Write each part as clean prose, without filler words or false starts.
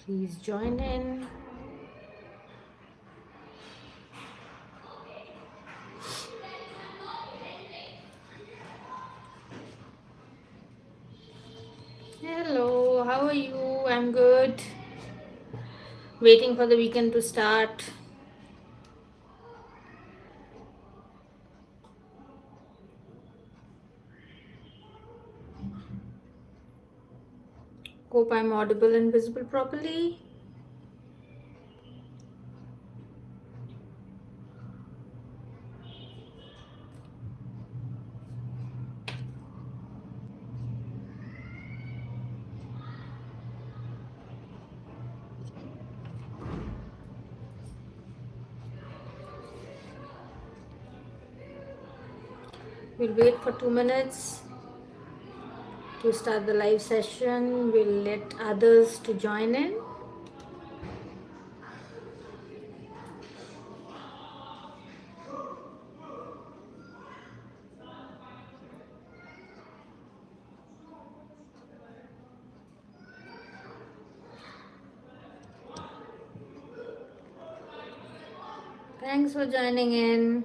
Please join in. Hello, how are you? I'm good. Waiting for the weekend to start. Hope I'm audible and visible properly. We'll wait for 2 minutes to start the live session. We'll let others to join in. Thanks for joining in.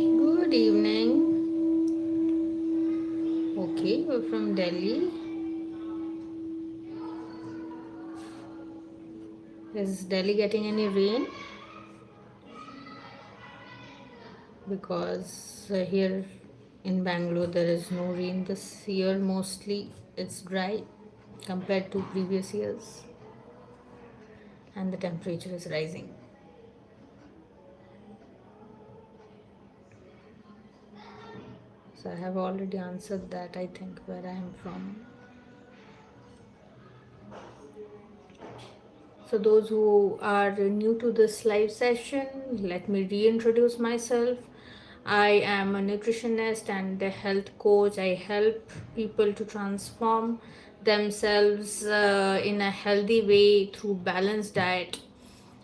Good evening. Okay, we're from Delhi. Is Delhi getting any rain? Because here in Bangalore there is no rain this year. Mostly it's dry compared to previous years, and the temperature is rising. So I have already answered that, I think, where I am from. So those who are new to this live session, let me reintroduce myself. I am a nutritionist and a health coach. I help people to transform themselves in a healthy way through balanced diet,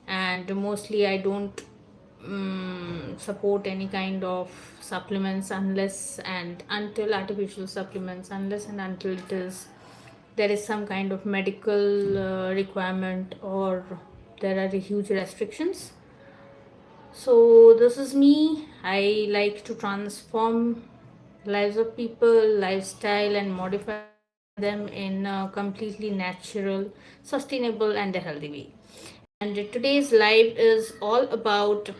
and mostly I don't support any kind of supplements unless and until artificial supplements, unless and until there is some kind of medical requirement, or there are huge restrictions. So this is me. I like to transform lives of people, lifestyle, and modify them in a completely natural, sustainable, and a healthy way. And today's live is all about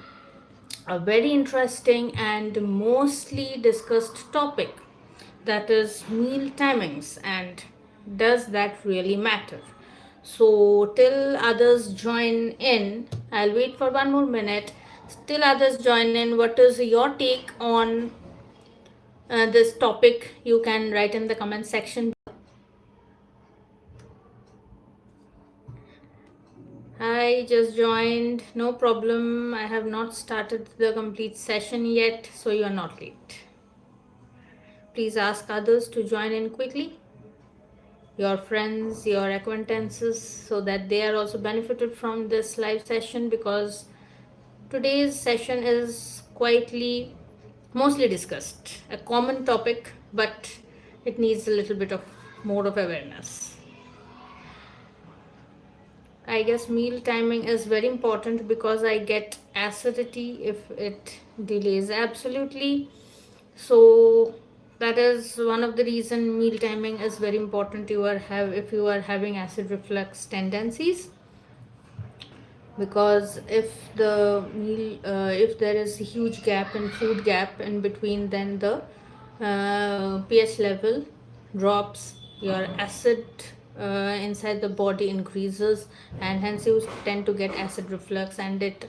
a very interesting and mostly discussed topic, that is meal timings, and does that really matter? So till others join in, I'll wait for 1 more minute. Till others join in, what is your take on this topic? You can write in the comment section. I just joined, no problem. I have not started the complete session yet, so you are not late. Please ask others to join in quickly, your friends, your acquaintances, so that they are also benefited from this live session, because today's session is quietly mostly discussed, a common topic, but it needs a little bit of more of awareness. I guess meal timing is very important because I get acidity if it delays. Absolutely. So that is one of the reason meal timing is very important. If you are having acid reflux tendencies, because if there is a huge gap in food gap in between, then the pH level drops, your acid inside the body increases, and hence you tend to get acid reflux, and it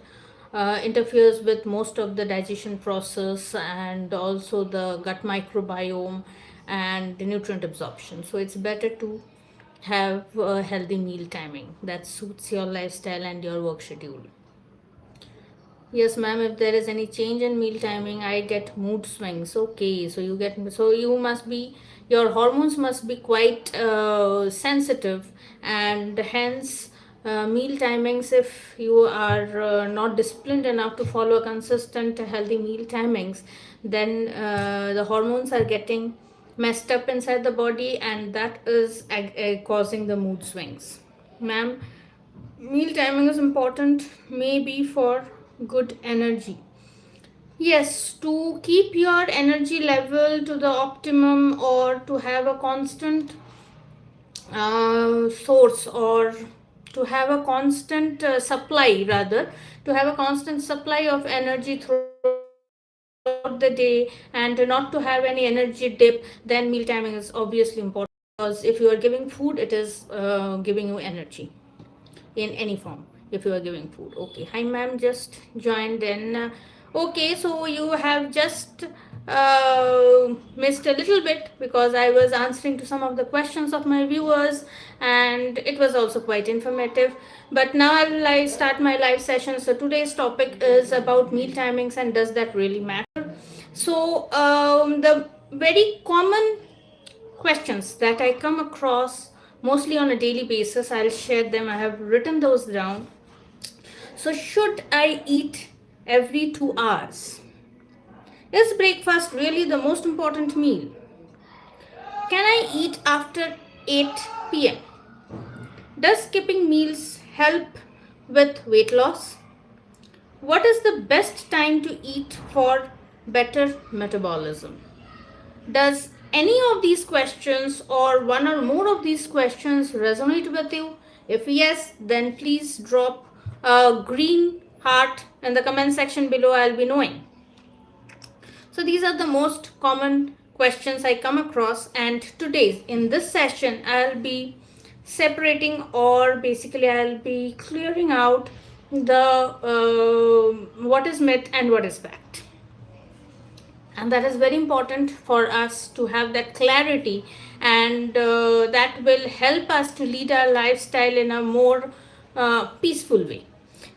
interferes with most of the digestion process and also the gut microbiome, and nutrient absorption. So it's better to have a healthy meal timing that suits your lifestyle and your work schedule. Yes, ma'am. If there is any change in meal timing, I get mood swings. Okay, so you must be, your hormones must be quite sensitive, and hence meal timings. If you are not disciplined enough to follow consistent healthy meal timings, then the hormones are getting messed up inside the body, and that is causing the mood swings, ma'am. Meal timing is important, maybe for good energy. Yes, to keep your energy level to the optimum, or to have a constant source, or to have a constant supply, rather, to have a constant supply of energy throughout the day, and not to have any energy dip, then meal timing is obviously important, because if you are giving food, it is giving you energy in any form. If you are giving food. Okay, hi ma'am, just joined in. Okay, so you have just missed a little bit, because I was answering to some of the questions of my viewers, and it was also quite informative. But now I start my live session. So today's topic is about meal timings, and does that really matter? So the very common questions that I come across mostly on a daily basis, I'll share them. I have written those down. So, should I eat every 2 hours? Is breakfast really the most important meal? Can I eat after 8 pm? Does skipping meals help with weight loss? What is the best time to eat for better metabolism? Does any of these questions, or one or more of these questions, resonate with you? If yes, then please drop a green heart in the comment section below. I'll be knowing. So these are the most common questions I come across, and today in this session I'll be separating, or basically I'll be clearing out the what is myth and what is fact. And that is very important for us to have that clarity, and that will help us to lead our lifestyle in a more peaceful way.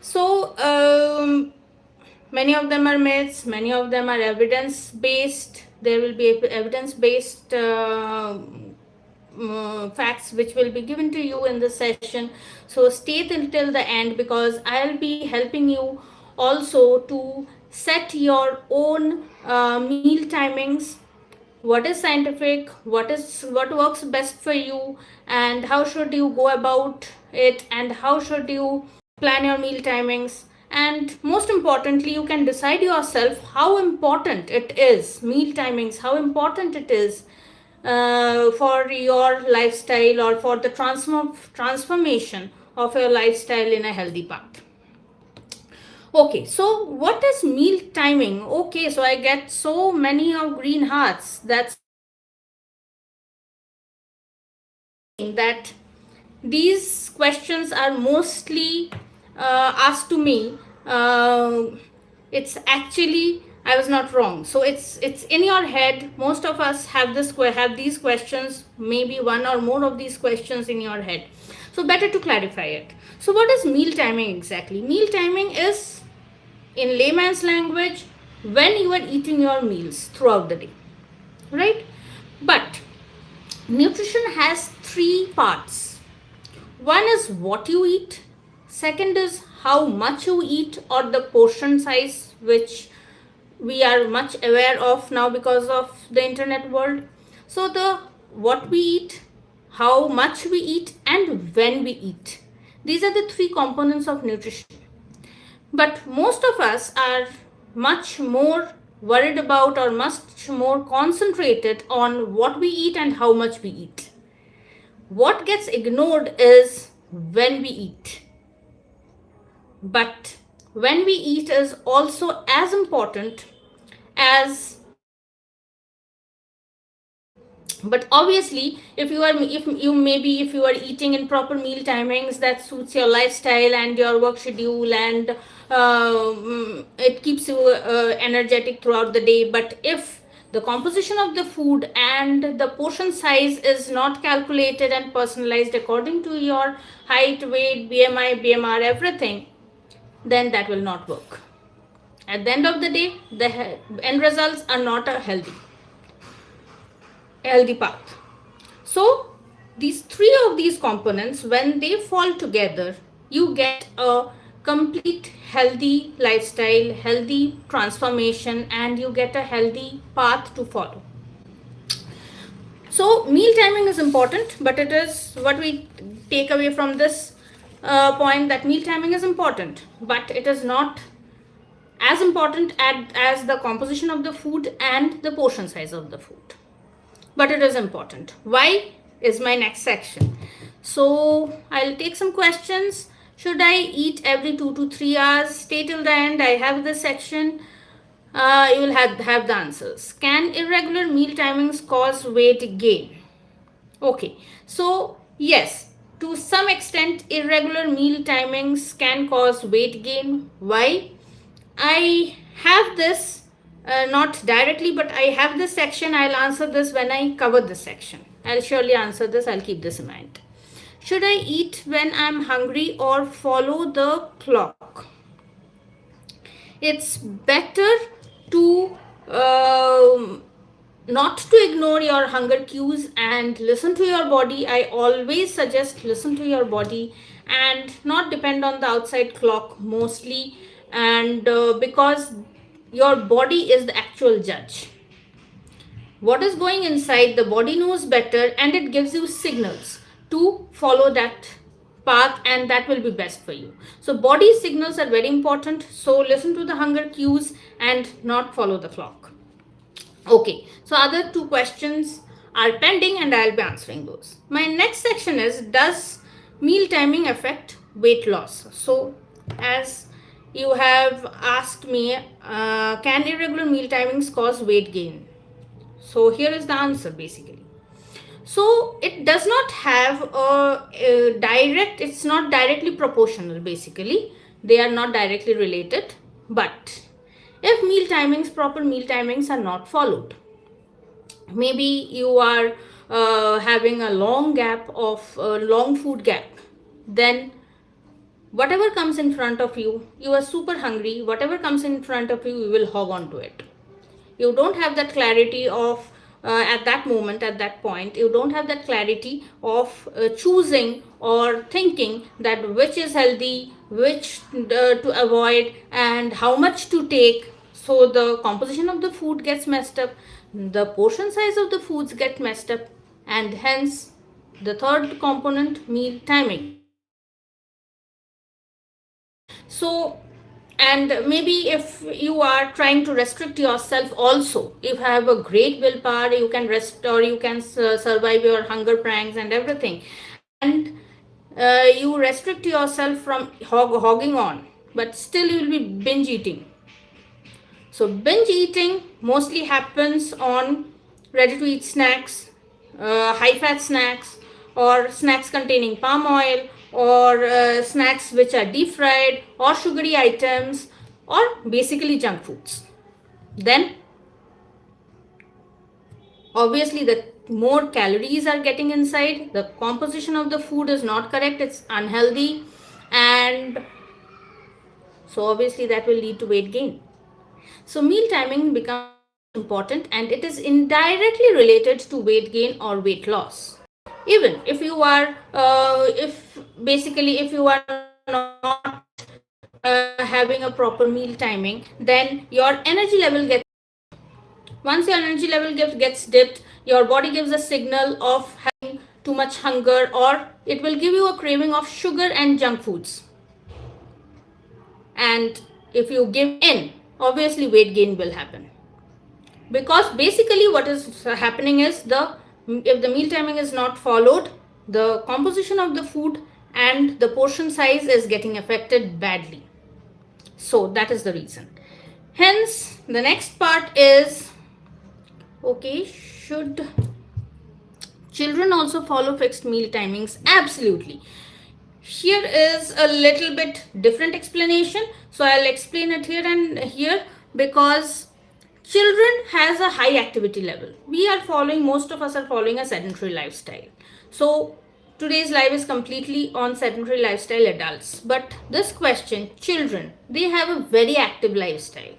So many of them are myths, many of them are evidence based. There will be evidence based facts which will be given to you in this session. So stay till the end, because I'll be helping you also to set your own meal timings. What is scientific, what works best for you, and how should you go about it, and how should you plan your meal timings. And most importantly, you can decide yourself how important it is, meal timings, how important it is for your lifestyle, or for the transformation of your lifestyle in a healthy path. Okay, so what is meal timing? Okay, so I get so many of green hearts. That's meaning that these questions are mostly asked to me. It's actually, I was not wrong. So it's in your head. Most of us have these questions, maybe one or more of these questions in your head. So better to clarify it. So what is meal timing exactly? Meal timing is, in layman's language, when you are eating your meals throughout the day, right? But nutrition has 3 parts. One is what you eat, second is how much you eat, or the portion size, which we are much aware of now because of the internet world. So the what we eat, how much we eat, and when we eat, these are the 3 components of nutrition. But most of us are much more worried about, or much more concentrated on what we eat and how much we eat. What gets ignored is when we eat. But when we eat is also as important as, but obviously if you are eating in proper meal timings that suits your lifestyle and your work schedule, and it keeps you energetic throughout the day. But if The composition of the food and the portion size is not calculated and personalized according to your height, weight, BMI, BMR, everything, then that will not work. At the end of the day, the end results are not a healthy path. So these three of these components, when they fall together, you get a complete healthy lifestyle, healthy transformation, and you get a healthy path to follow. So meal timing is important, but it is what we take away from this point, that meal timing is important, but it is not as important as the composition of the food and the portion size of the food, but it is important. Why is my next section. So I'll take some questions. Should I eat every 2 to 3 hours? Stay till the end. I have this section. You will have the answers. Can irregular meal timings cause weight gain? Okay, so yes, to some extent irregular meal timings can cause weight gain. Why? I have this, not directly, but I have this section. I'll answer this when I cover this section. I'll surely answer this. I'll keep this in mind. Should I eat when I'm hungry or follow the clock? It's better to not to ignore your hunger cues and listen to your body. I always suggest listen to your body and not depend on the outside clock mostly, and because your body is the actual judge. What is going inside, the body knows better, and it gives you signals to follow that path, and that will be best for you. So body signals are very important. So listen to the hunger cues and not follow the clock. Okay, so other two questions are pending and I'll be answering those. My next section is, does meal timing affect weight loss? So as you have asked me, can irregular meal timings cause weight gain? So here is the answer basically. So it does not have a direct, it's not directly proportional basically. They are not directly related. But if proper meal timings are not followed, maybe you are having a long food gap, then whatever comes in front of you, you are super hungry, whatever comes in front of you, you will hog on to it. You don't have that clarity of at that moment, at that point, you don't have that clarity of choosing or thinking that which is healthy, which to avoid, and how much to take. So the composition of the food gets messed up, the portion size of the foods get messed up, and hence the third component, meal timing. So, and maybe if you are trying to restrict yourself also, if you have a great willpower, you can rest, or you can survive your hunger pranks and everything, and you restrict yourself from hogging on, but still you will be binge eating. So binge eating mostly happens on ready to eat snacks, high fat snacks, or snacks containing palm oil, or snacks which are deep fried, or sugary items, or basically junk foods. Then obviously the more calories are getting inside, the composition of the food is not correct, it's unhealthy, and so obviously that will lead to weight gain. So meal timing becomes important, and it is indirectly related to weight gain or weight loss. Even if you are if you are not having a proper meal timing, then your energy level gets, once your energy level gets dipped, your body gives a signal of having too much hunger, or it will give you a craving of sugar and junk foods. And if you give in, obviously weight gain will happen, because basically what is happening is, if the meal timing is not followed, the composition of the food and the portion size is getting affected badly. So that is the reason. Hence the next part is, okay, should children also follow fixed meal timings? Absolutely. Here is a little bit different explanation, so I'll explain it here and here, because Children has a high activity level. Most of us are following a sedentary lifestyle. So today's life is completely on sedentary lifestyle adults. But this question, children, they have a very active lifestyle,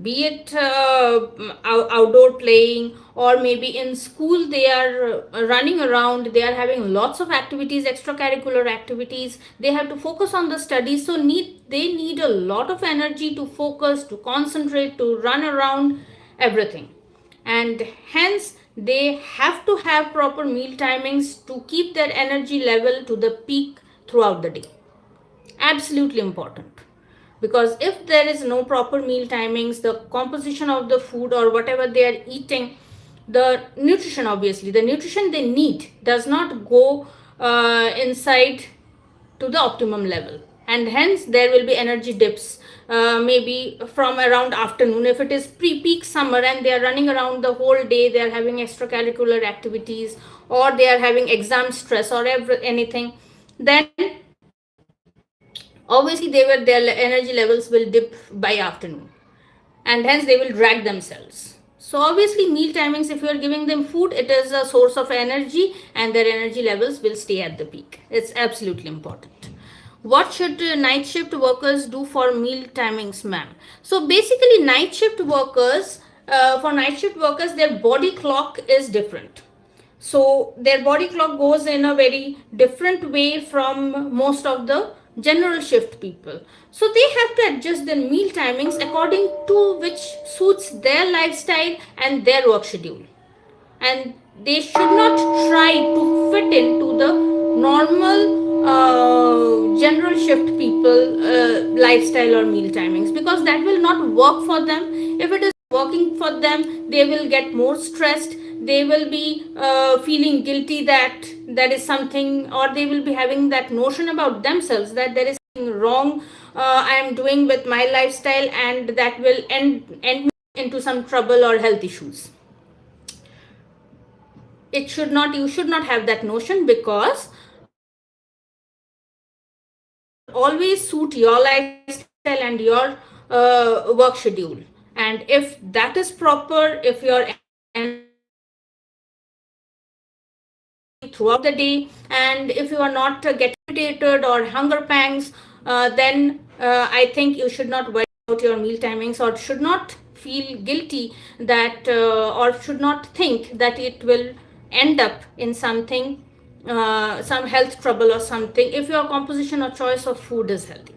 be it outdoor playing, or maybe in school they are running around, they are having lots of activities, extracurricular activities, they have to focus on the studies. So they need a lot of energy to focus, to concentrate, to run around, everything. And hence they have to have proper meal timings to keep their energy level to the peak throughout the day. Absolutely important. Because if there is no proper meal timings, the composition of the food or whatever they are eating, the nutrition, obviously the nutrition they need does not go inside to the optimum level, and hence there will be energy dips, maybe from around afternoon. If it is pre-peak summer and they are running around the whole day, they are having extracurricular activities, or they are having exam stress or anything, then obviously their energy levels will dip by afternoon, and hence they will drag themselves. So obviously meal timings, if you are giving them food, it is a source of energy, and their energy levels will stay at the peak. It's absolutely important. What should night shift workers do for meal timings, ma'am? So basically for night shift workers, their body clock is different. So their body clock goes in a very different way from most of the general shift people. So they have to adjust their meal timings according to which suits their lifestyle and their work schedule. And they should not try to fit into the normal general shift people lifestyle or meal timings, because that will not work for them. If it is working for them, they will get more stressed, they will be feeling guilty that there is something, or they will be having that notion about themselves that there is something wrong I am doing with my lifestyle, and that will end me into some trouble or health issues. You should not have that notion, because always suit your lifestyle and your work schedule. And if that is proper, if your throughout the day, and if you are not getting irritated or hunger pangs, then I think you should not worry about your meal timings, or should not feel guilty that or should not think that it will end up in something, some health trouble or something, if your composition or choice of food is healthy.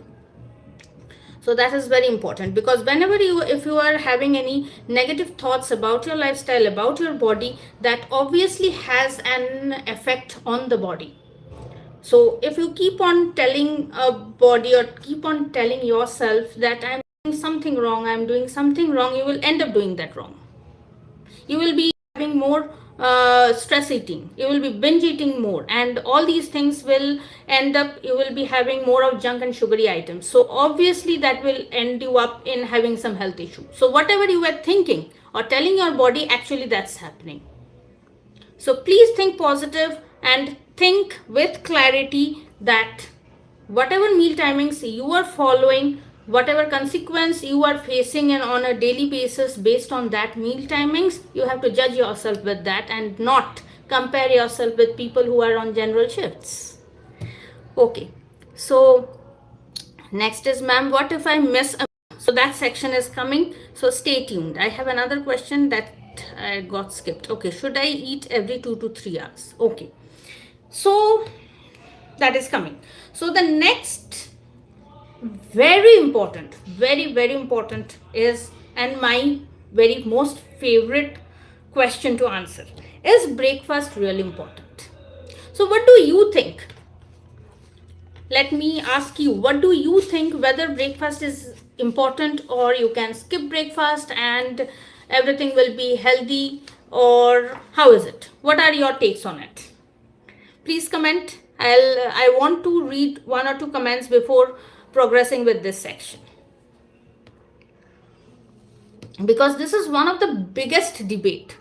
So that is very important, because if you are having any negative thoughts about your lifestyle, about your body, that obviously has an effect on the body. So if you keep on telling a body, or keep on telling yourself that I'm doing something wrong, you will end up doing that wrong. You will be having more stress eating, you will be binge eating more, and all these things will end up, you will be having more of junk and sugary items. So obviously that will end you up in having some health issue. So whatever you were thinking or telling your body, actually that's happening. So please think positive and think with clarity that whatever meal timings you are following, whatever consequence you are facing and on a daily basis based on that meal timings, you have to judge yourself with that and not compare yourself with people who are on general shifts. Okay, so next is, ma'am, what if I miss a... So that section is coming, so stay tuned. I have another question that I got skipped. Okay, should I eat every 2 to 3 hours? Okay, so that is coming. So the next very important, very important is, and my very most favorite question to answer, is breakfast really important? So what do you think? Let me ask you, what do you think, whether breakfast is important, or you can skip breakfast and everything will be healthy, or how is it? What are your takes on it? Please comment. I want to read one or two comments before progressing with this section, because this is one of the biggest debate.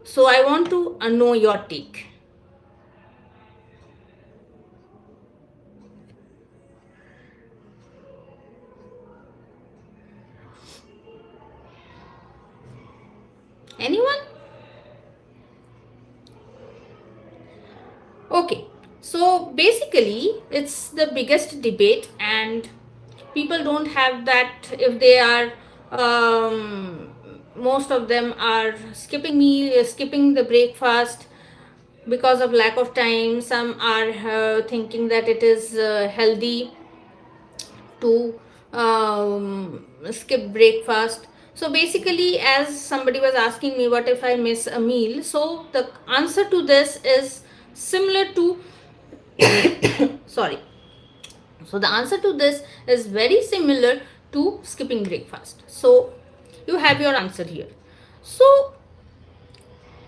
So I want to know your take. Anyone? Okay, so basically, it's the biggest debate, and people don't have that. If they are, most of them are skipping the breakfast because of lack of time. Some are thinking that it is healthy to skip breakfast. So basically, as somebody was asking me, what if I miss a meal? So the answer to this is similar to sorry. So the answer to this is very similar to skipping breakfast. So you have your answer here. So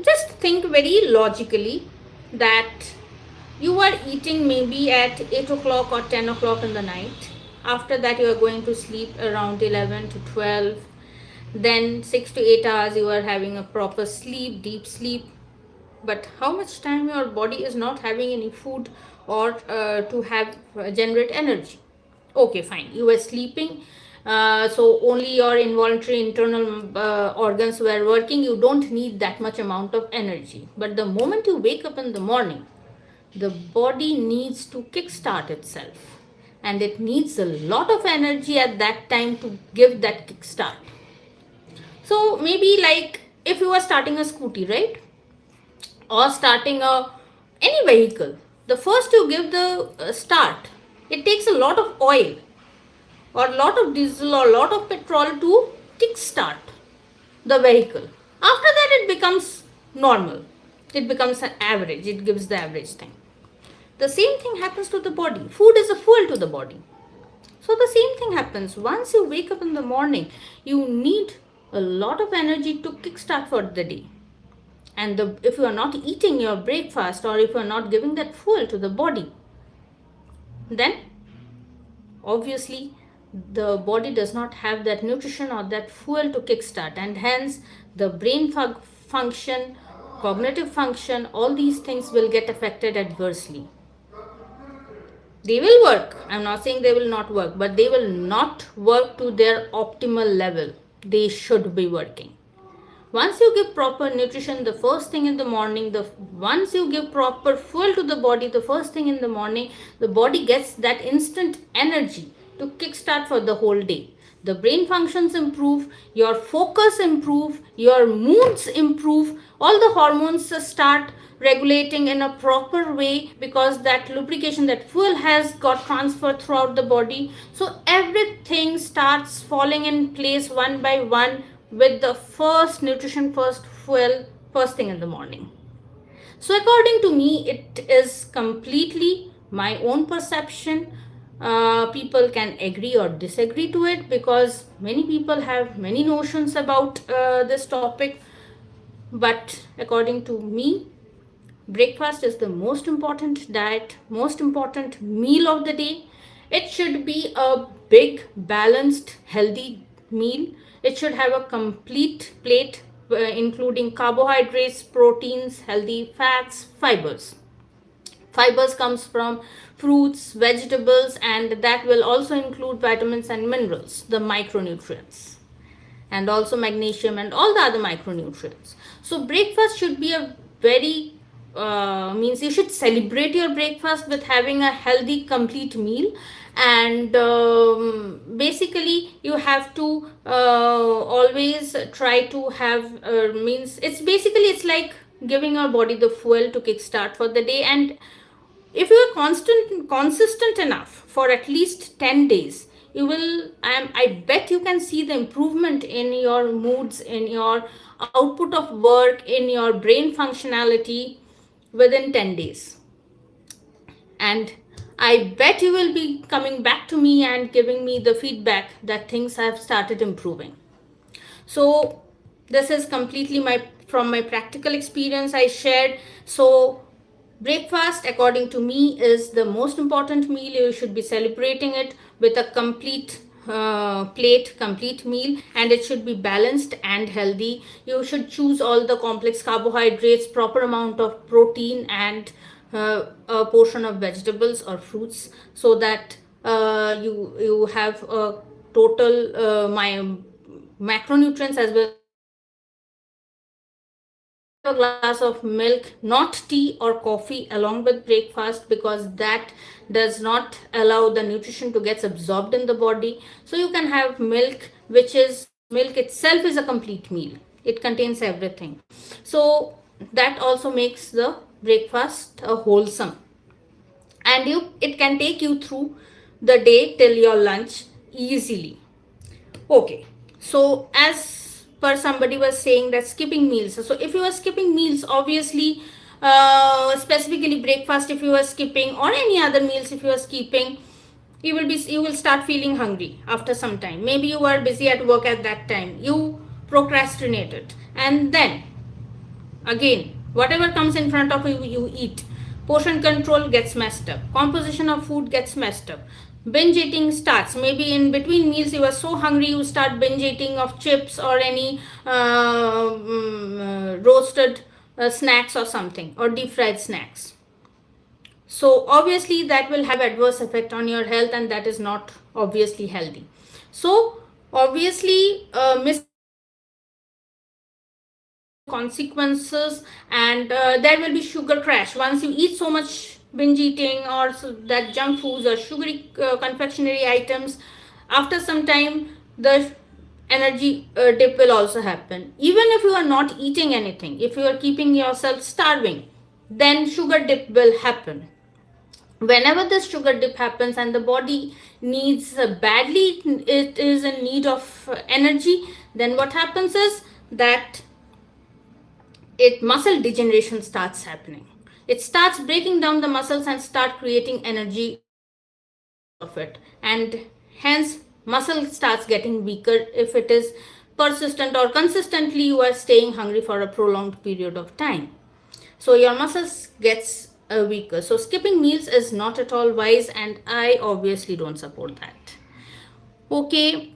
just think very logically that you are eating maybe at 8 o'clock or 10 o'clock in the night. After that, you are going to sleep around 11 to 12. Then 6 to 8 hours, you are having a proper sleep, deep sleep. But how much time your body is not having any food or to have generate energy? Okay, fine. You were sleeping, so only your involuntary internal organs were working. You don't need that much amount of energy. But the moment you wake up in the morning, the body needs to kickstart itself, and it needs a lot of energy at that time to give that kickstart. So maybe like if you are starting a scooty, right, or starting a any vehicle, the first you give the start, it takes a lot of oil or a lot of diesel or a lot of petrol to kickstart the vehicle. After that, it becomes normal, it becomes an average, it gives the average thing. The same thing happens to the body. Food is a fuel to the body. So the same thing happens. Once you wake up in the morning, you need a lot of energy to kickstart for the day. And if you are not eating your breakfast or if you are not giving that fuel to the body, then obviously the body does not have that nutrition or that fuel to kickstart, and hence the brain function, cognitive function, all these things will get affected adversely. They will work. I'm not saying they will not work, but they will not work to their optimal level. They should be working. Once you give proper nutrition the first thing in the morning, once you give proper fuel to the body the first thing in the morning, the body gets that instant energy to kickstart for the whole day. The brain functions improve, your focus improve, your moods improve, all the hormones start regulating in a proper way because that lubrication, that fuel has got transferred throughout the body. So everything starts falling in place one by one with the first nutrition, first fuel, first thing in the morning. So according to me, it is completely my own perception. People can agree or disagree to it because many people have many notions about this topic. But according to me, breakfast is the most important diet, most important meal of the day. It should be a big, balanced, healthy meal. It should have a complete plate, including carbohydrates, proteins, healthy fats, fibers. Fibers comes from fruits, vegetables, and that will also include vitamins and minerals, the micronutrients, and also magnesium and all the other micronutrients. So breakfast should be a very means you should celebrate your breakfast with having a healthy complete meal. And basically you have to always try to have means it's like giving your body the fuel to kickstart for the day. And if you are consistent enough for at least 10 days, you will I bet you can see the improvement in your moods, in your output of work, in your brain functionality within 10 days. And I bet you will be coming back to me and giving me the feedback that things have started improving. So this is completely from my practical experience I shared. So breakfast, according to me, is the most important meal. You should be celebrating it with a complete plate, complete meal, and it should be balanced and healthy. You should choose all the complex carbohydrates, proper amount of protein, and a portion of vegetables or fruits, so that you have a total my macronutrients as well as micronutrients a glass of milk, not tea or coffee along with breakfast, because that does not allow the nutrition to get absorbed in the body. So you can have milk, which is milk itself is a complete meal. It contains everything. So that also makes the breakfast a wholesome, and it can take you through the day till your lunch easily. Okay, so as per somebody was saying that skipping meals. So if you are skipping meals, obviously, specifically breakfast, if you are skipping, or any other meals, if you are skipping, you will start feeling hungry after some time. Maybe you were busy at work at that time. You procrastinated, and then again, whatever comes in front of you, you eat. Portion control gets messed up. Composition of food gets messed up. Binge eating starts. Maybe in between meals, you are so hungry, you start binge eating of chips or any roasted snacks or something, or deep fried snacks. So obviously that will have adverse effect on your health, and that is not obviously healthy. So obviously, misconceptions will have consequences, and there will be sugar crash once you eat so much binge eating, or that junk foods or sugary confectionery items. After some time, the energy dip will also happen. Even if you are not eating anything, if you are keeping yourself starving, then sugar dip will happen. Whenever this sugar dip happens and the body needs badly, it is in need of energy, then what happens is that muscle degeneration starts happening. It starts breaking down the muscles and start creating energy out of it, and hence muscle starts getting weaker if it is persistent or consistently you are staying hungry for a prolonged period of time. So your muscles gets weaker. So skipping meals is not at all wise, and I obviously don't support that. Okay,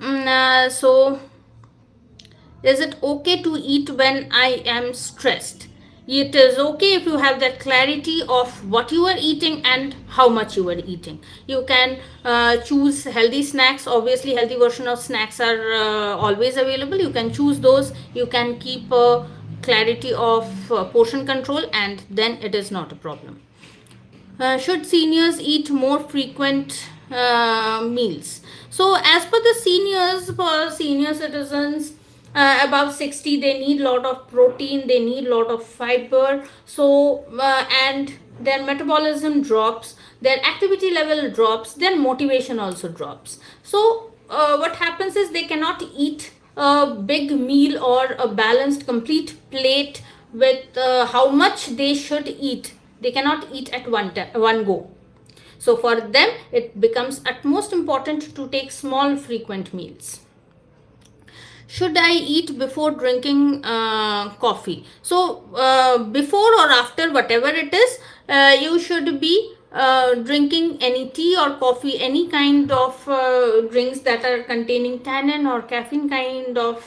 so is it okay to eat when I am stressed? It is okay if you have that clarity of what you are eating and how much you are eating. You can choose healthy snacks. Obviously, healthy version of snacks are always available. You can choose those. You can keep clarity of portion control, and then it is not a problem. Should seniors eat more frequent meals? So as per the seniors, for senior citizens above 60, they need lot of protein, they need lot of fiber. So and their metabolism drops, their activity level drops, their motivation also drops. So what happens is they cannot eat a big meal or a balanced complete plate with how much they should eat. They cannot eat at one go. So for them, it becomes utmost important to take small frequent meals. Should I eat before drinking coffee? So before or after, whatever it is, you should be drinking any tea or coffee, any kind of drinks that are containing tannin or caffeine kind of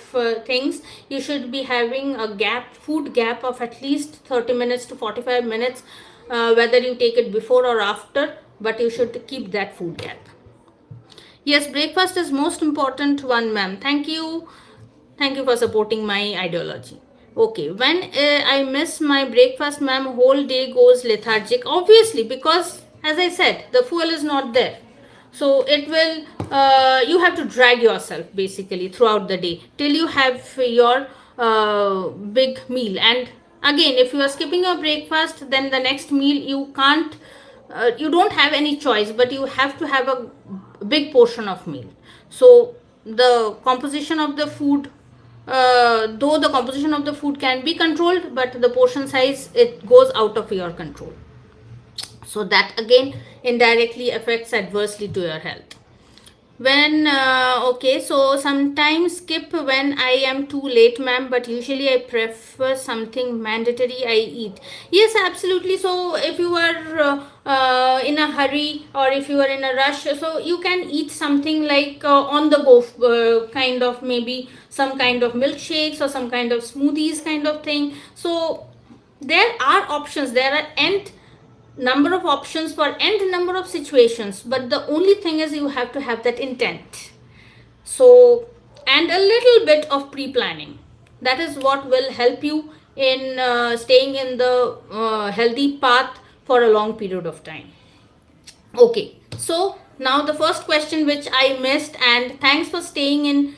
things. You should be having a food gap of at least 30 minutes to 45 minutes, whether you take it before or after, but you should keep that food gap. Yes, breakfast is most important one, ma'am. Thank you. Thank you for supporting my ideology. Okay, when I miss my breakfast, ma'am, whole day goes lethargic. Obviously, because as I said, the fuel is not there. So it will, you have to drag yourself basically throughout the day till you have your big meal. And again, if you are skipping your breakfast, then the next meal you can't, you don't have any choice, but you have to have a big portion of meal. So the composition of the food, though the composition of the food can be controlled, but the portion size, it goes out of your control. So that again indirectly affects adversely to your health. When okay, so sometimes skip when I am too late, ma'am, but usually I prefer something mandatory I eat. Yes, absolutely. So if you are in a hurry, or if you are in a rush, so you can eat something like on the go, kind of, maybe some kind of milkshakes or some kind of smoothies kind of thing. So there are options, there are number of options for n number of situations, but the only thing is you have to have that intent. So, and a little bit of pre-planning, that is what will help you in staying in the healthy path for a long period of time. Okay, so now the first question which I missed, and thanks for staying in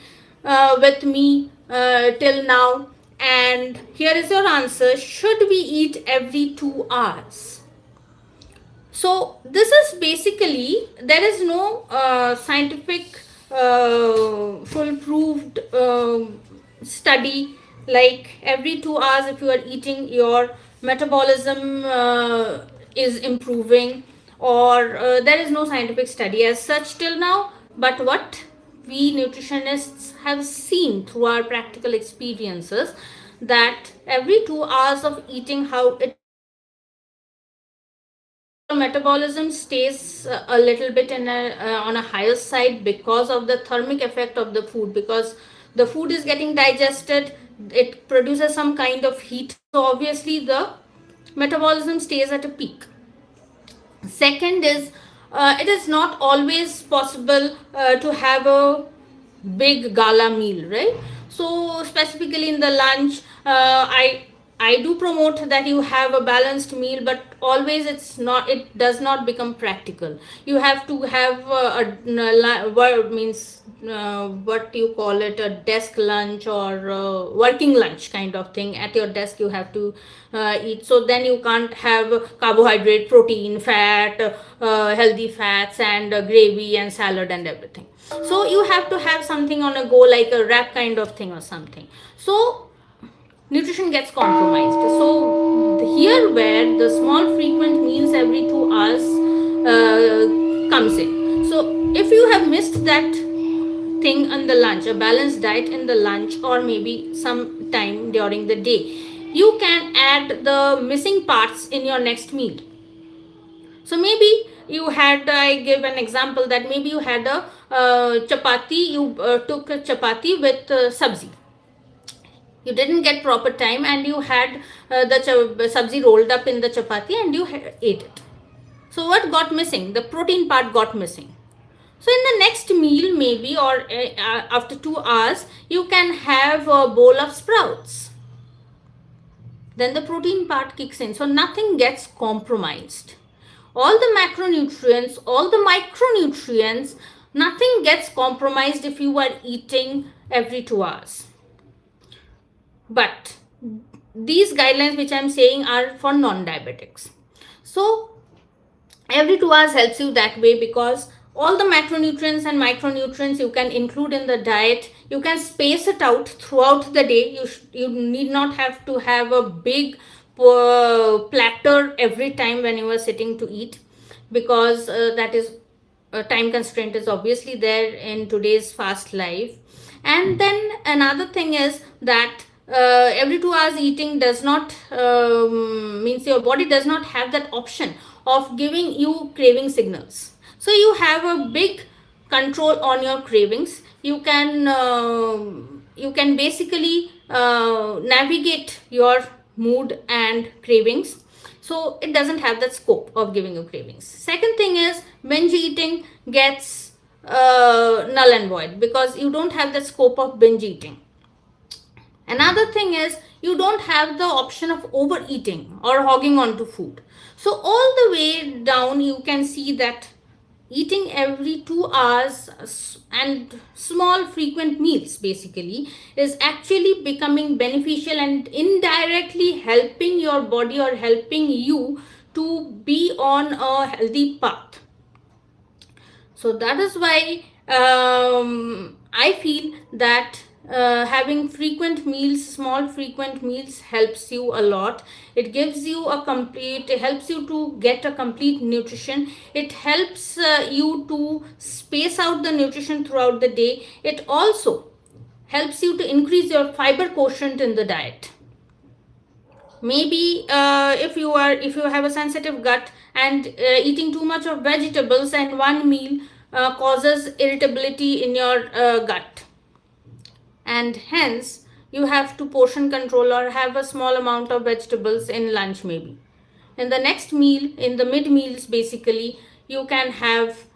with me till now. And here is your answer: should we eat every 2 hours? So this is basically, there is no scientific full-proved study like every 2 hours if you are eating, your metabolism is improving, or there is no scientific study as such till now. But what we nutritionists have seen through our practical experiences, that every 2 hours of eating, how it affects your metabolism. Your metabolism stays a little bit on a higher side because of the thermic effect of the food, because the food is getting digested, it produces some kind of heat, so obviously the metabolism stays at a peak. Second is, it is not always possible to have a big gala meal, right? So specifically in the lunch, I do promote that you have a balanced meal, but always it does not become practical. You have to have what means, what you call it, a desk lunch or working lunch kind of thing. At your desk you have to eat, so then you can't have carbohydrate, protein, fat, healthy fats, and gravy and salad and everything. So you have to have something on a go, like a wrap kind of thing or something. So nutrition gets compromised. So here where the small frequent meals every 2 hours comes in. So if you have missed that thing on the lunch, a balanced diet in the lunch, or maybe some time during the day, you can add the missing parts in your next meal. So maybe you had, I give an example that maybe you had a chapati, you took a chapati with sabzi. You didn't get proper time and you had the sabzi rolled up in the chapati and you ate it. So what got missing? The protein part got missing. So in the next meal maybe, or after 2 hours, you can have a bowl of sprouts. Then the protein part kicks in. So nothing gets compromised. All the macronutrients, all the micronutrients, nothing gets compromised if you are eating every 2 hours. But these guidelines which I'm saying are for non-diabetics. So every 2 hours helps you that way, because all the macronutrients and micronutrients you can include in the diet. You can space it out throughout the day. You need not have to have a big platter every time when you are sitting to eat, because that is time constraint is obviously there in today's fast life. And then another thing is that every 2 hours eating does not means your body does not have that option of giving you craving signals. So you have a big control on your cravings. You can basically navigate your mood and cravings. So it doesn't have that scope of giving you cravings. Second thing is, binge eating gets null and void, because you don't have the scope of binge eating. Another thing is, you don't have the option of overeating or hogging onto food. So all the way down, you can see that eating every 2 hours and small frequent meals basically is actually becoming beneficial and indirectly helping your body or helping you to be on a healthy path. So that is why I feel that having frequent meals, small frequent meals, helps you a lot. It gives you it helps you to get a complete nutrition. It helps you to space out the nutrition throughout the day. It also helps you to increase your fiber quotient in the diet. Maybe if you have a sensitive gut, and eating too much of vegetables and one meal causes irritability in your gut, and hence you have to portion control or have a small amount of vegetables in lunch. Maybe in the next meal, in the mid meals basically, you can have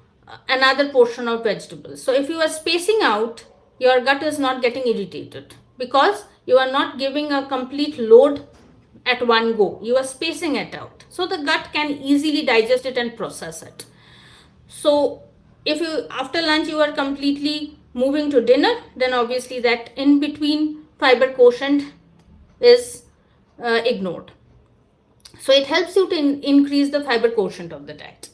another portion of vegetables. So if you are spacing out, your gut is not getting irritated, because you are not giving a complete load at one go. You are spacing it out. So the gut can easily digest it and process it. So if you after lunch you are completely moving to dinner, then obviously that in between fiber quotient is ignored. So it helps you to increase the fiber quotient of the diet.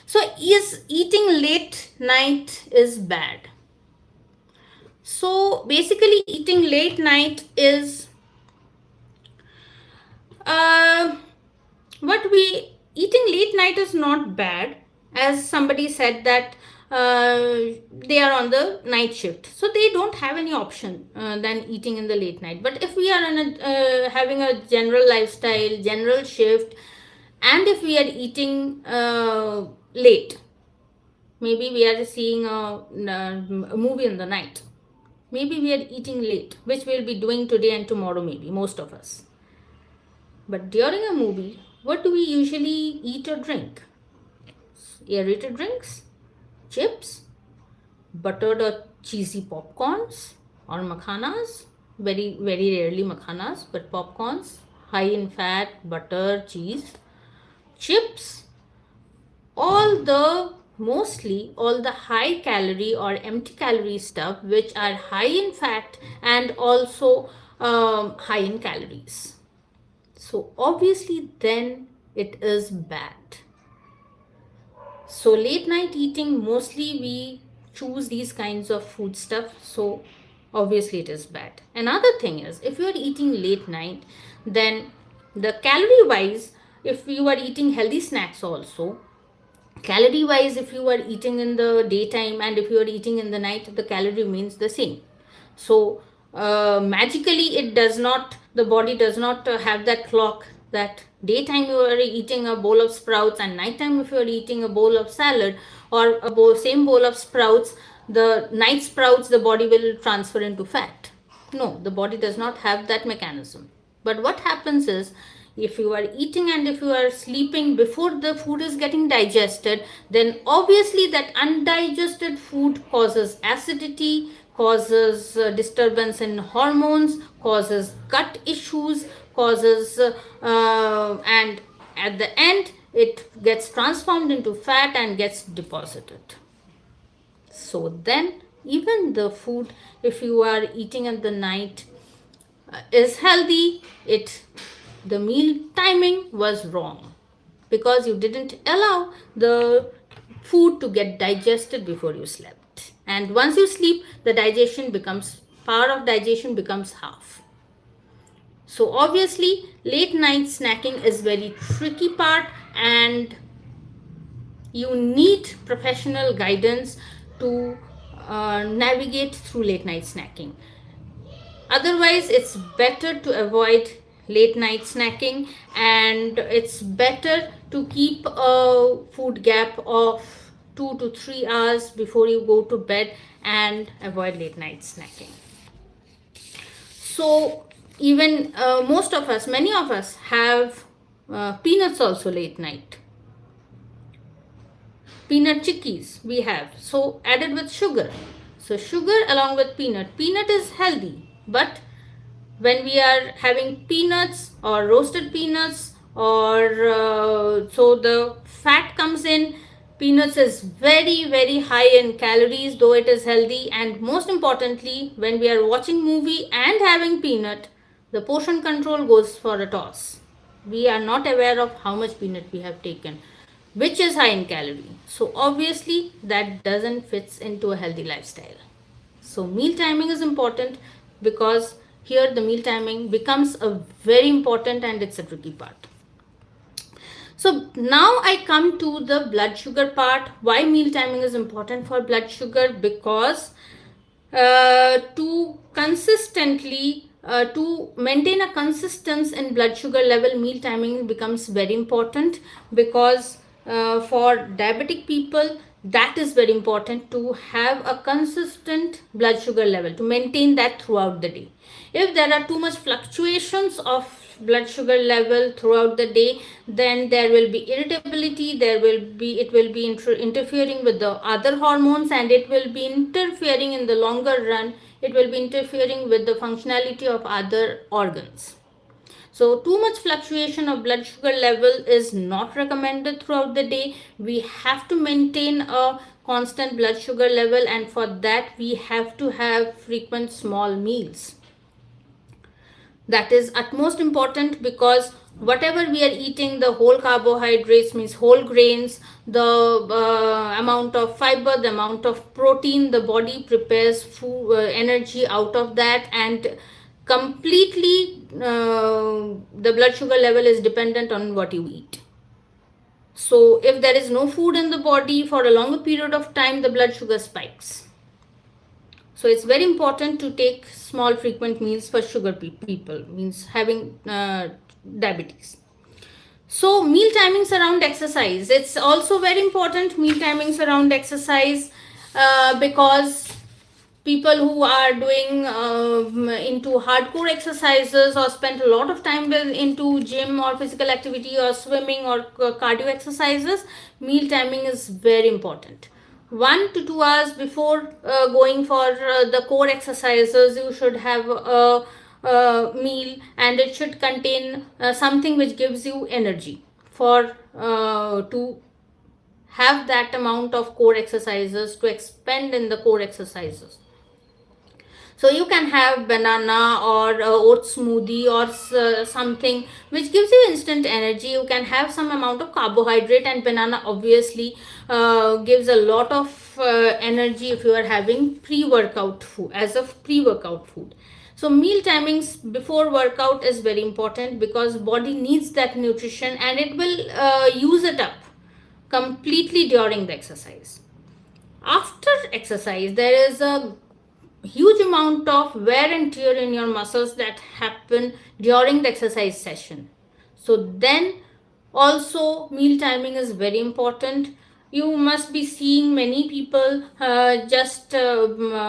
So is eating late night is bad? So basically eating late night is uh, what we eating late night is not bad, as somebody said that they are on the night shift, so they don't have any option than eating in the late night. But if we are in having a general lifestyle, general shift, and if we are eating late, maybe we are seeing a movie in the night, maybe we are eating late, which we'll be doing today and tomorrow, maybe most of us. But during a movie, what do we usually eat or drink? Aerated drinks, chips, buttered or cheesy popcorns, or makhanas. Very, very rarely makhanas, but popcorns, high in fat, butter, cheese, chips, mostly all the high calorie or empty calorie stuff, which are high in fat and also high in calories. So obviously then it is bad. So late night eating, mostly we choose these kinds of food stuff, so obviously it is bad. Another thing is, if you are eating late night, then the calorie wise, if you are eating healthy snacks also, calorie wise, if you are eating in the daytime and if you are eating in the night, the calorie remains the same. So magically it does not, the body does not have that clock that daytime you are eating a bowl of sprouts and nighttime if you are eating a bowl of salad or same bowl of sprouts, the night sprouts the body will transfer into fat. No, the body does not have that mechanism. But what happens is, if you are eating and if you are sleeping before the food is getting digested, then obviously that undigested food causes acidity, causes disturbance in hormones, causes gut issues, causes and at the end it gets transformed into fat and gets deposited. So then even the food, if you are eating at the night, is healthy, the meal timing was wrong because you didn't allow the food to get digested before you slept. And once you sleep, the power of digestion becomes half. So obviously late night snacking is very tricky part, and you need professional guidance to navigate through late night snacking. Otherwise, it's better to avoid late night snacking, and it's better to keep a food gap of 2 to 3 hours before you go to bed and avoid late night snacking. So even many of us have peanuts also late night. Peanut chickies we have, so added with sugar. So sugar along with peanut is healthy, but when we are having peanuts or roasted peanuts or so the fat comes in. Peanuts is very, very high in calories, though it is healthy. And most importantly, when we are watching movie and having peanut, the portion control goes for a toss. We are not aware of how much peanut we have taken, which is high in calorie. So obviously that doesn't fit into a healthy lifestyle. So meal timing is important, because here the meal timing becomes a very important and it's a tricky part. So now I come to the blood sugar part. Why meal timing is important for blood sugar? Because to maintain a consistency in blood sugar level, meal timing becomes very important, because for diabetic people, that is very important to have a consistent blood sugar level, to maintain that throughout the day. If there are too much fluctuations of blood sugar level throughout the day, then there will be irritability, it will be interfering with the other hormones, and it will be interfering in the longer run, it will be interfering with the functionality of other organs. So too much fluctuation of blood sugar level is not recommended throughout the day. We have to maintain a constant blood sugar level, and for that we have to have frequent small meals. That is utmost important, because whatever we are eating, the whole carbohydrates, means whole grains, the amount of fiber, the amount of protein, the body prepares food, energy out of that, and completely the blood sugar level is dependent on what you eat. So if there is no food in the body for a longer period of time, the blood sugar spikes. So it's very important to take small frequent meals for sugar people, means having diabetes. So meal timings around exercise, it's also very important, meal timings around exercise, because people who are doing into hardcore exercises or spend a lot of time into gym or physical activity or swimming or cardio exercises, meal timing is very important. 1 to 2 hours before going for the core exercises, you should have a meal, and it should contain something which gives you energy for to have that amount of core exercises to expend in the core exercises. So you can have banana or oat smoothie or something which gives you instant energy. You can have some amount of carbohydrate, and banana obviously gives a lot of energy if you are having pre-workout food, as a pre-workout food. So meal timings before workout is very important, because body needs that nutrition and it will use it up completely during the exercise. After exercise, there is a huge amount of wear and tear in your muscles that happen during the exercise session. So then also meal timing is very important. You must be seeing many people just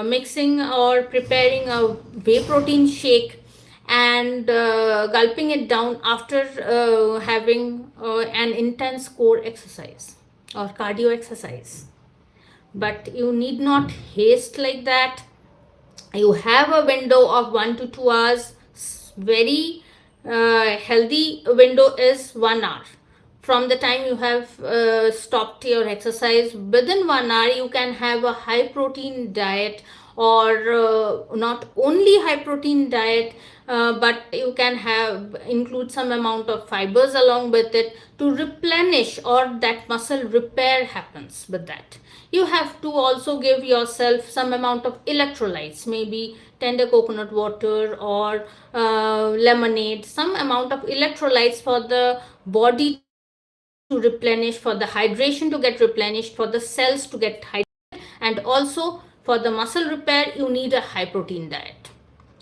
mixing or preparing a whey protein shake and gulping it down after having an intense core exercise or cardio exercise. But you need not haste like that. You have a window of 1 to 2 hours. Very healthy window is 1 hour. From the time you have stopped your exercise, within 1 hour you can have a high protein diet, or not only high protein diet, but you can have include some amount of fibers along with it to replenish, or that muscle repair happens with that. You have to also give yourself some amount of electrolytes, maybe tender coconut water or lemonade, some amount of electrolytes for the body to replenish, for the hydration to get replenished, for the cells to get hydrated, and also for the muscle repair you need a high protein diet.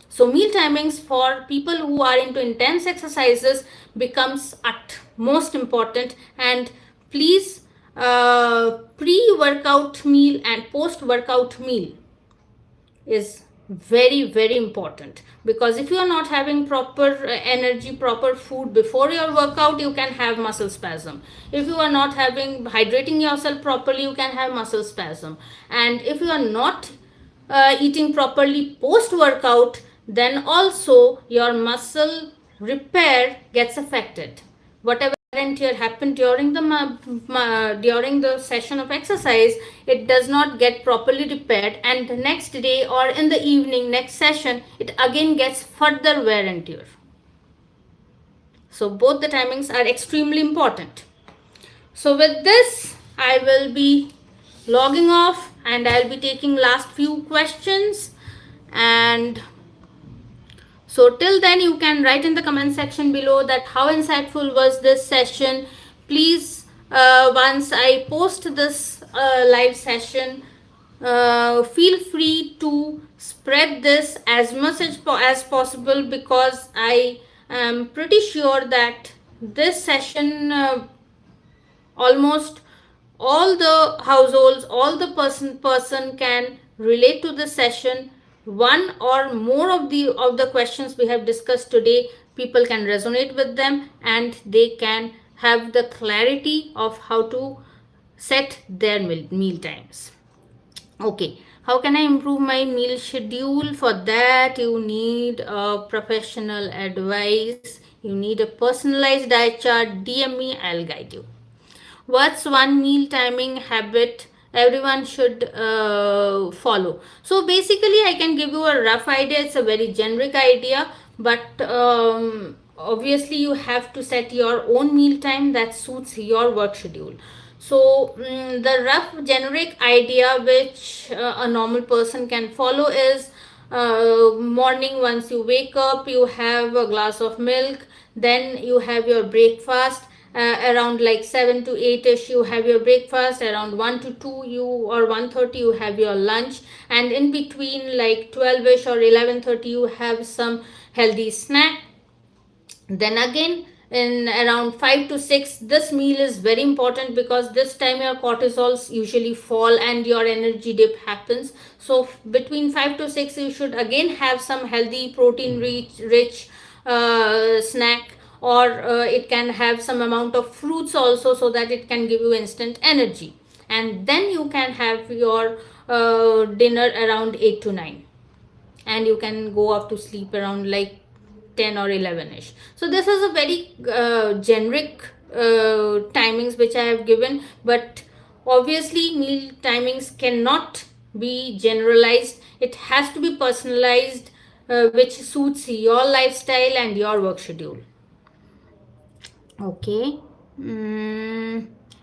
So meal timings for people who are into intense exercises becomes at most important. And please, pre-workout meal and post-workout meal is very important, because if you are not having proper energy, proper food before your workout, you can have muscle spasm. If you are not having hydrating yourself properly, you can have muscle spasm. And if you are not eating properly post workout, then also your muscle repair gets affected. Whatever and tear happened during the session of exercise, it does not get properly repaired, and the next day or in the evening next session it again gets further wear and tear. So both the timings are extremely important. So with this I will be logging off, and I'll be taking last few questions. And so till then you can write in the comment section below that how insightful was this session. Please, once I post this live session, feel free to spread this as much as possible, because I am pretty sure that this session almost all the households, all the person can relate to the session. One or more of the questions we have discussed today, people can resonate with them, and they can have the clarity of how to set their meal times. Okay, how can I improve my meal schedule? For that you need a professional advice. You need a personalized diet chart, DM me, I'll guide you. What's one meal timing habit everyone should follow? So basically, I can give you a rough idea. It's a very generic idea, but obviously you have to set your own meal time that suits your work schedule. So the rough generic idea which a normal person can follow is, morning, once you wake up, you have a glass of milk, then you have your breakfast, around like 7 to 8 ish you have your breakfast, around 1 to 2 you or 1:30 you have your lunch, and in between like 12 ish or 11:30 you have some healthy snack. Then again in around 5 to 6, this meal is very important because this time your cortisols usually fall and your energy dip happens. So between 5 to 6 you should again have some healthy protein rich snack, or it can have some amount of fruits also, so that it can give you instant energy. And then you can have your dinner around 8 to 9, and you can go off to sleep around like 10 or 11 ish. So this is a very generic timings which I have given, but obviously meal timings cannot be generalized. It has to be personalized, which suits your lifestyle and your work schedule. Okay.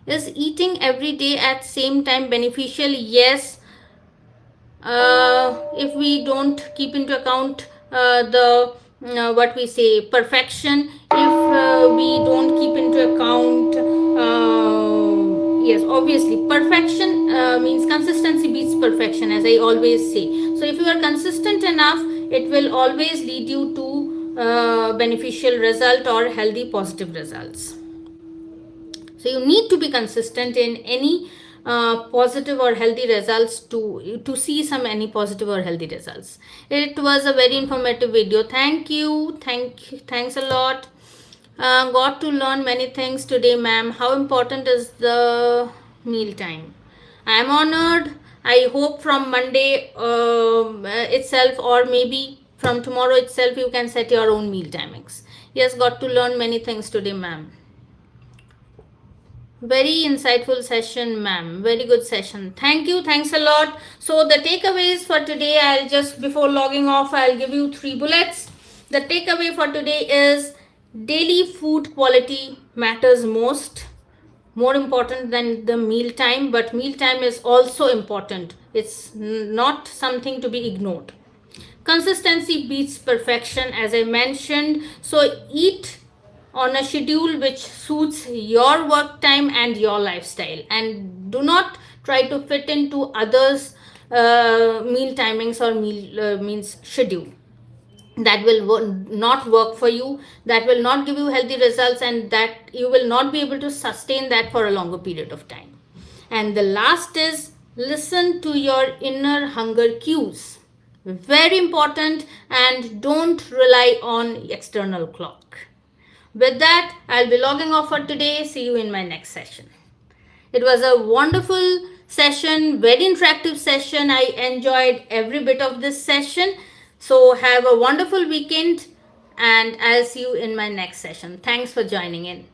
Is eating every day at same time beneficial? Yes, if we don't keep into account the what we say perfection, if we don't keep into account, yes, obviously perfection means consistency beats perfection, as I always say. So if you are consistent enough, it will always lead you to beneficial result or healthy positive results. So you need to be consistent in any positive or healthy results to see some any positive or healthy results. It was a very informative video. Thanks a lot. Got to learn many things today, ma'am. How important is the meal time? I am honored. I hope from Monday itself, or maybe from tomorrow itself, you can set your own meal timings. Yes, got to learn many things today, ma'am. Very insightful session, ma'am. Very good session. Thank you. Thanks a lot. So the takeaways for today, I'll just, before logging off, I'll give you 3 bullets. The takeaway for today is daily food quality matters most, more important than the meal time, but meal time is also important. It's not something to be ignored. Consistency beats perfection, as I mentioned. So eat on a schedule which suits your work time and your lifestyle, and do not try to fit into others meal timings or means schedule. That will not work for you, that will not give you healthy results, and that you will not be able to sustain that for a longer period of time. And the last is, listen to your inner hunger cues. Very important, and don't rely on external clock. With that, I'll be logging off for today. See you in my next session. It was a wonderful session, very interactive session. I enjoyed every bit of this session. So have a wonderful weekend, and I'll see you in my next session. Thanks for joining in.